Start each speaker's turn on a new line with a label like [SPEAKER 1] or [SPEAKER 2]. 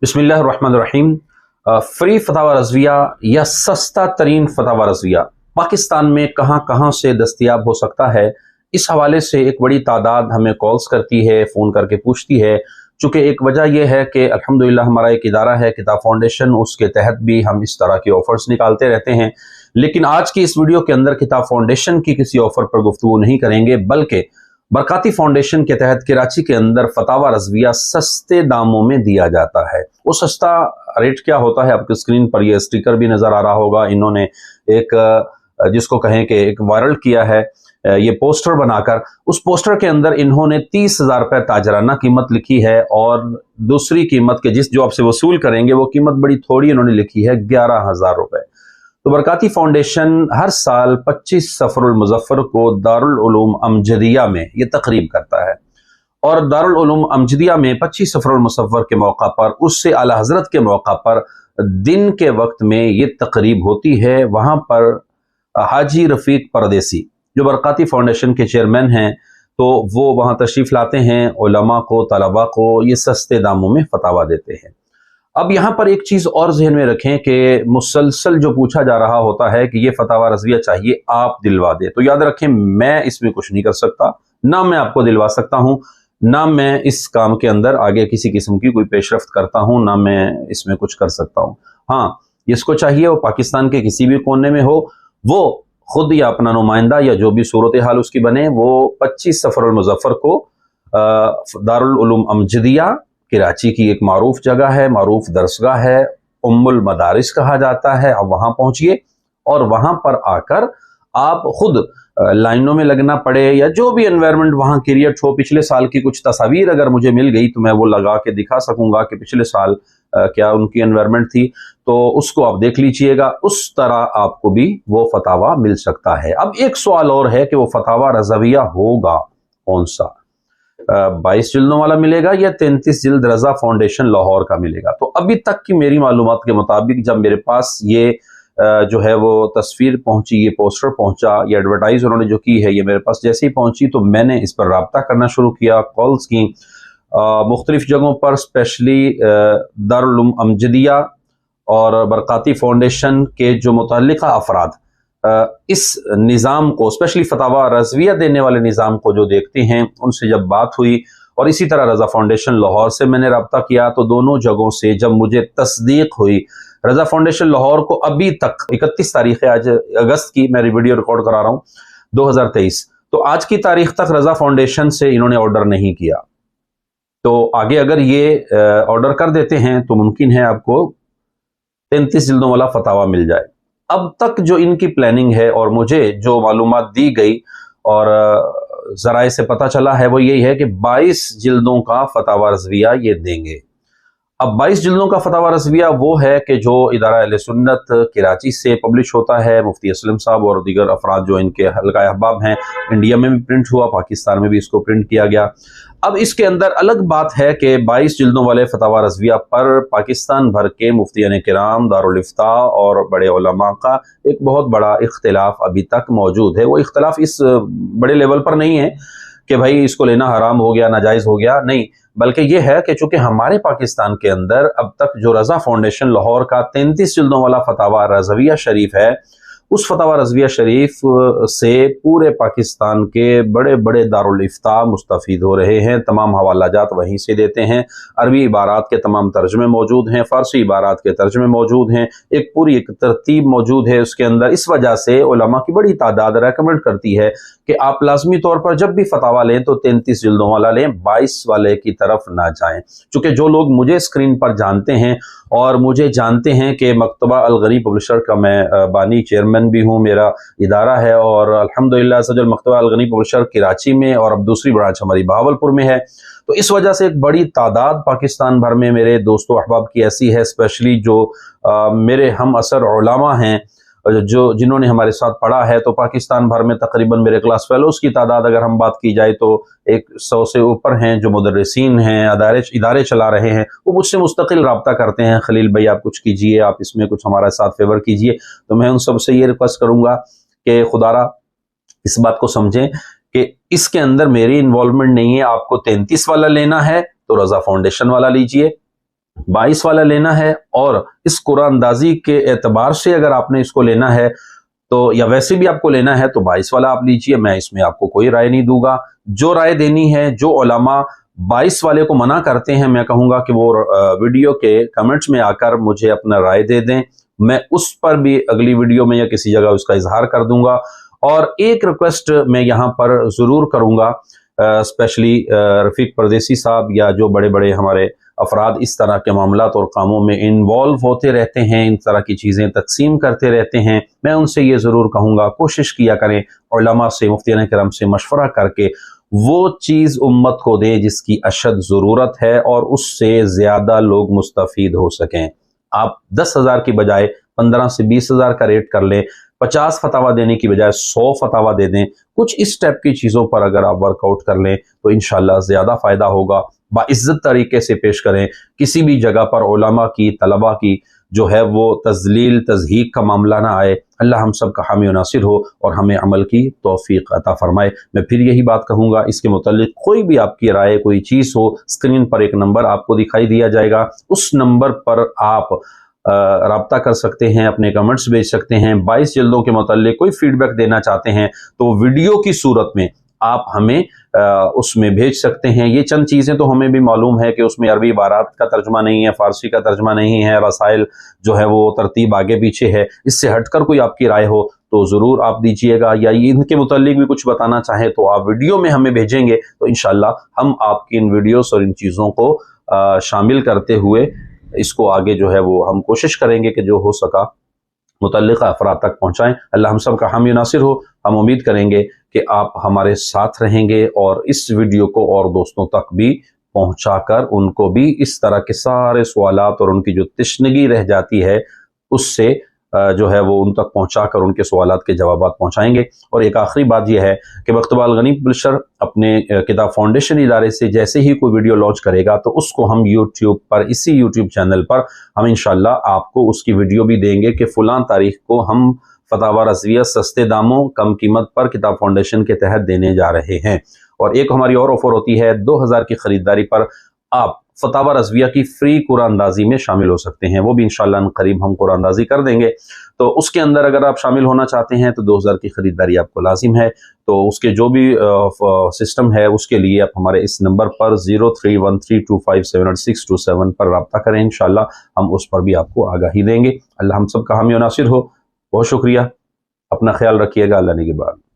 [SPEAKER 1] बिस्मिल्लाहिर्रहमानिर्रहीम। फ्री फतावा रज़विया या सस्ता तरीन फतावा रज़विया पाकिस्तान में कहां कहां से दस्तयाब हो सकता है, इस हवाले से एक बड़ी तादाद हमें कॉल्स करती है, फ़ोन करके पूछती है। चूँकि एक वजह यह है कि अल्हम्दुलिल्लाह हमारा एक इदारा है किताब फाउंडेशन, उसके तहत भी हम इस तरह के ऑफ़र्स निकालते रहते हैं। लेकिन आज की इस वीडियो के अंदर किताब फाउंडेशन की किसी ऑफ़र पर गुफ्तगू नहीं करेंगे, बल्कि बरकाती फाउंडेशन के तहत कराची के अंदर फतावा रज़विया सस्ते दामों में दिया जाता है। वो सस्ता रेट क्या होता है, आपकी स्क्रीन पर ये स्टिकर भी नज़र आ रहा होगा। इन्होंने एक जिसको कहें कि एक वायरल किया है, ये पोस्टर बनाकर। उस पोस्टर के अंदर इन्होंने 30,000 रुपये ताजराना कीमत लिखी है और दूसरी कीमत के जो आपसे वसूल करेंगे वो कीमत बड़ी थोड़ी इन्होंने लिखी है, 11,000 रुपये। तो बरकाती फाउंडेशन हर साल 25 सफरुल मुज़फ़्फ़र को दारुल उलूम अमजदिया में ये तकरीब करता है, और दारुल उलूम अमजदिया में 25 सफरुल मुज़फ़्फ़र के मौका पर, उससे आला हज़रत के मौका पर दिन के वक्त में ये तकरीब होती है। वहाँ पर हाजी रफ़ीक परदेसी जो बरकाती फाउंडेशन के चेयरमैन हैं, तो वो वहाँ तशरीफ़ लाते हैं, उलमा को, तलबा को ये सस्ते दामों में फतावा देते हैं। अब यहाँ पर एक चीज़ और जहन में रखें कि मुसलसल जो पूछा जा रहा होता है कि ये फतावा रज़विया चाहिए, आप दिलवा दें, तो याद रखें मैं इसमें कुछ नहीं कर सकता, ना मैं आपको दिलवा सकता हूँ, ना मैं इस काम के अंदर आगे किसी किस्म की कोई पेशरफ्त करता हूँ, ना मैं इसमें कुछ कर सकता हूँ। हाँ, जिसको चाहिए वो पाकिस्तान के किसी भी कोने में हो, वो खुद या अपना नुमाइंदा या जो भी सूरत हाल उसकी बने, वो 25 सफरुल मुज़फ़्फ़र को दारुल उलूम अमजदिया कराची की एक मारूफ जगह है, मारूफ दरसगाह है, उम्मुल मदारिस कहा जाता है। अब वहाँ पहुँचिए और वहाँ पर आकर आप खुद लाइनों में लगना पड़े या जो भी एनवायरनमेंट वहाँ क्रिएट हो, पिछले साल की कुछ तस्वीर अगर मुझे मिल गई तो मैं वो लगा के दिखा सकूंगा कि पिछले साल क्या उनकी एनवायरनमेंट थी, तो उसको आप देख लीजिएगा, उस तरह आपको भी वो फतावा मिल सकता है। अब एक सवाल और है कि वो फतावा रज़विया होगा कौन सा, 22 जिल्दों वाला मिलेगा या 33 जिल्द रज़ा फाउंडेशन लाहौर का मिलेगा। तो अभी तक की मेरी मालूमात के मुताबिक जब मेरे पास ये जो है वो तस्वीर पहुंची, ये पोस्टर पहुंचा, ये एडवर्टाइज उन्होंने जो की है ये मेरे पास जैसे ही पहुंची तो मैंने इस पर रब्ता करना शुरू किया, कॉल्स की मुख्तलिफ जगहों पर, स्पेशली दारुल उलूम अमजदिया और बरकाती फाउंडेशन के जो मुतल्लिका अफराद इस निज़ाम को, स्पेशली फतावा रज़विया देने वाले निज़ाम को जो देखते हैं, उनसे जब बात हुई, और इसी तरह रज़ा फाउंडेशन लाहौर से मैंने रब्ता किया, तो दोनों जगहों से जब मुझे तस्दीक हुई, रज़ा फाउंडेशन लाहौर को अभी तक 31 तारीख है आज अगस्त की, मैं वीडियो रिकॉर्ड करा रहा हूँ 2023, तो आज की तारीख तक रज़ा फाउंडेशन से इन्होंने ऑर्डर नहीं किया। तो आगे अगर ये ऑर्डर कर देते हैं तो मुमकिन है आपको 33 जिल्दों वाला फतावा मिल जाए। अब तक जो इनकी प्लानिंग है और मुझे जो मालूमात दी गई और ज़राए से पता चला है वो यही है कि 22 जिल्दों का फतावा रज़विया ये देंगे। अब 22 जिल्दों का फतावा रज़विया वो है कि जो इदारा अहले सुन्नत कराची से पब्लिश होता है, मुफ्ती असलम साहब और दीगर अफराद जो इनके हल्का अहबाब हैं, इंडिया में भी प्रिंट हुआ, पाकिस्तान में भी इसको प्रिंट किया गया। अब इसके अंदर अलग बात है कि 22 जिल्दों वाले फतावा रज़विया पर पाकिस्तान भर के मुफ्तियान किराम, दारुल इफ्ता और बड़े उलमा का एक बहुत बड़ा इख्तिलाफ अभी तक मौजूद है। वो इख्तिलाफ इस बड़े लेवल पर नहीं है कि भाई इसको लेना हराम हो गया, नाजायज़ हो गया, नहीं, बल्कि ये है कि चूंकि हमारे पाकिस्तान के अंदर अब तक जो रज़ा फाउंडेशन लाहौर का 33 जिल्दों वाला फतावा रज़विया शरीफ है, उस फतावा रज़विया शरीफ से पूरे पाकिस्तान के बड़े बड़े दारुल इफ्ता मुस्तफ़ीद हो रहे हैं। तमाम हवालाजात वहीं से देते हैं, अरबी इबारात के तमाम तर्जमे मौजूद हैं, फ़ारसी इबारात के तर्जमे मौजूद हैं, एक पूरी एक तरतीब मौजूद है उसके अंदर। इस वजह से उलमा की बड़ी तादाद रेकमेंड करती है कि आप लाजमी तौर पर जब भी फतावा लें तो 33 जिल्दों वाला लें, 22 वाले की तरफ ना जाएं। चूँकि जो लोग मुझे स्क्रीन पर जानते हैं और मुझे जानते हैं कि मकतबा अल गनी पब्लिशर का मैं बानी चेयरमैन भी हूँ, मेरा इदारा है, और अल्हम्दुलिल्लाह सजल मकतबा अल गनी पब्लिशर कराची में और अब दूसरी ब्रांच हमारी बहावलपुर में है। तो इस वजह से एक बड़ी तादाद पाकिस्तान भर में मेरे दोस्तों अहबाब की ऐसी है, स्पेशली जो मेरे हम असर उलमा हैं, जो जिन्होंने हमारे साथ पढ़ा है, तो पाकिस्तान भर में तकरीबन मेरे क्लास फेलोज़ की तादाद अगर हम बात की जाए तो 100 से ऊपर हैं, जो मुदर्रिसीन हैं, इदारे चला रहे हैं, वो मुझसे मुस्तकिल रब्ता करते हैं, खलील भाई आप कुछ कीजिए, आप इसमें कुछ हमारे साथ फेवर कीजिए। तो मैं उन सब से ये रिक्वेस्ट करूँगा कि खुदारा इस बात को समझें कि इसके अंदर मेरी इन्वॉल्वमेंट नहीं है। आपको 33 वाला लेना है तो रज़ा फाउंडेशन वाला लीजिए, 22 वाला लेना है और इस कुरान अंदाजी के एतबार से अगर आपने इसको लेना है तो, या वैसे भी आपको लेना है तो 22 वाला आप लीजिए, मैं इसमें आपको कोई राय नहीं दूंगा। जो राय देनी है, जो उलमा 22 वाले को मना करते हैं, मैं कहूँगा कि वो वीडियो के कमेंट्स में आकर मुझे अपना राय दे दें, मैं उस पर भी अगली वीडियो में या किसी जगह उसका इजहार कर दूंगा। और एक रिक्वेस्ट मैं यहाँ पर ज़रूर करूँगा, स्पेशली रफ़ीक परदेसी साहब या जो बड़े बड़े हमारे अफराद इस तरह के मामलात और कामों में इन्वॉल्व होते रहते हैं, इन तरह की चीज़ें तकसीम करते रहते हैं, मैं उनसे ये ज़रूर कहूँगा कोशिश किया करें उलमा से, मुफ्तियान किराम से मशवरा करके वो चीज़ उम्मत को दे जिसकी अशद ज़रूरत है और उससे ज़्यादा लोग मुस्तफ़ीद हो सकें। आप 10,000 की बजाय 15 से 20,000 का रेट कर लें, 50 फतावा देने की बजाय 100 फतावा दे दें। कुछ इस टाइप की चीज़ों पर अगर आप वर्कआउट कर लें तो इंशाल्लाह ज़्यादा फ़ायदा होगा। बाइज़्ज़त तरीके से पेश करें, किसी भी जगह पर उलमा की, तलबा की जो है वो तज़लील तज़हीक का मामला ना आए। अल्लाह हम सब का हामी और नासिर हो और हमें अमल की तौफीक अता फरमाए। मैं फिर यही बात कहूँगा, इसके मुतालिक कोई भी आपकी राय, कोई चीज़ हो, स्क्रीन पर एक नंबर आपको दिखाई दिया जाएगा, उस नंबर पर आप राब्ता कर सकते हैं, अपने कमेंट्स भेज सकते हैं। 22 जिल्दों के मुतालिक कोई फीडबैक देना चाहते हैं तो वीडियो की सूरत में आप हमें उसमें भेज सकते हैं। ये चंद चीज़ें तो हमें भी मालूम है कि उसमें अरबी इबारात का तर्जमा नहीं है, फ़ारसी का तर्जमा नहीं है, रसाइल जो है वो तरतीब आगे पीछे है। इससे हटकर कोई आपकी राय हो तो ज़रूर आप दीजिएगा, या इनके मुतालिक भी कुछ बताना चाहें तो आप वीडियो में हमें भेजेंगे तो इंशाल्लाह हम आपकी इन वीडियोस और इन चीज़ों को शामिल करते हुए इसको आगे जो है वो हम कोशिश करेंगे कि जो हो सका मुतल्लिक़ा अफराद तक पहुँचाएँ। अल्लाह हम सब का हामी नासिर हो। हम उम्मीद करेंगे कि आप हमारे साथ रहेंगे और इस वीडियो को और दोस्तों तक भी पहुँचाकर उनको भी इस तरह के सारे सवालात और उनकी जो तशनगी रह जाती है उससे जो है वो उन तक पहुँचाकर उनके सवालात के जवाबात पहुँचाएंगे। और एक आखिरी बात यह है कि मकतबा अल गनी पब्लिशर अपने किताब फाउंडेशन इदारे से जैसे ही कोई वीडियो लॉन्च करेगा तो उसको हम यूट्यूब पर, इसी यूट्यूब चैनल पर हम इंशाल्लाह आपको उसकी वीडियो भी देंगे कि फ़लाँ तारीख को हम फतावा रज़विया सस्ते दामों कम कीमत पर किताब फाउंडेशन के तहत देने जा रहे हैं। और एक हमारी और ऑफ़र होती है, 2000 की ख़रीदारी पर आप फतावा रज़विया की फ्री कुरान अंदाजी में शामिल हो सकते हैं। वो भी इंशाल्लाह करीब हम कुरान अंदाजी कर देंगे। तो उसके अंदर अगर आप शामिल होना चाहते हैं तो 2000 की ख़रीदारी आपको लाजिम है। तो उसके जो भी सिस्टम है उसके लिए आप हमारे इस नंबर पर 031325782627 पर रब्ता करें। इंशाल्लाह हम उस पर भी आपको आगाही देंगे। अल्लाह हम सब का हामी और नासिर हो। बहुत शुक्रिया, अपना ख्याल रखिएगा। अल्लाह निगहबान।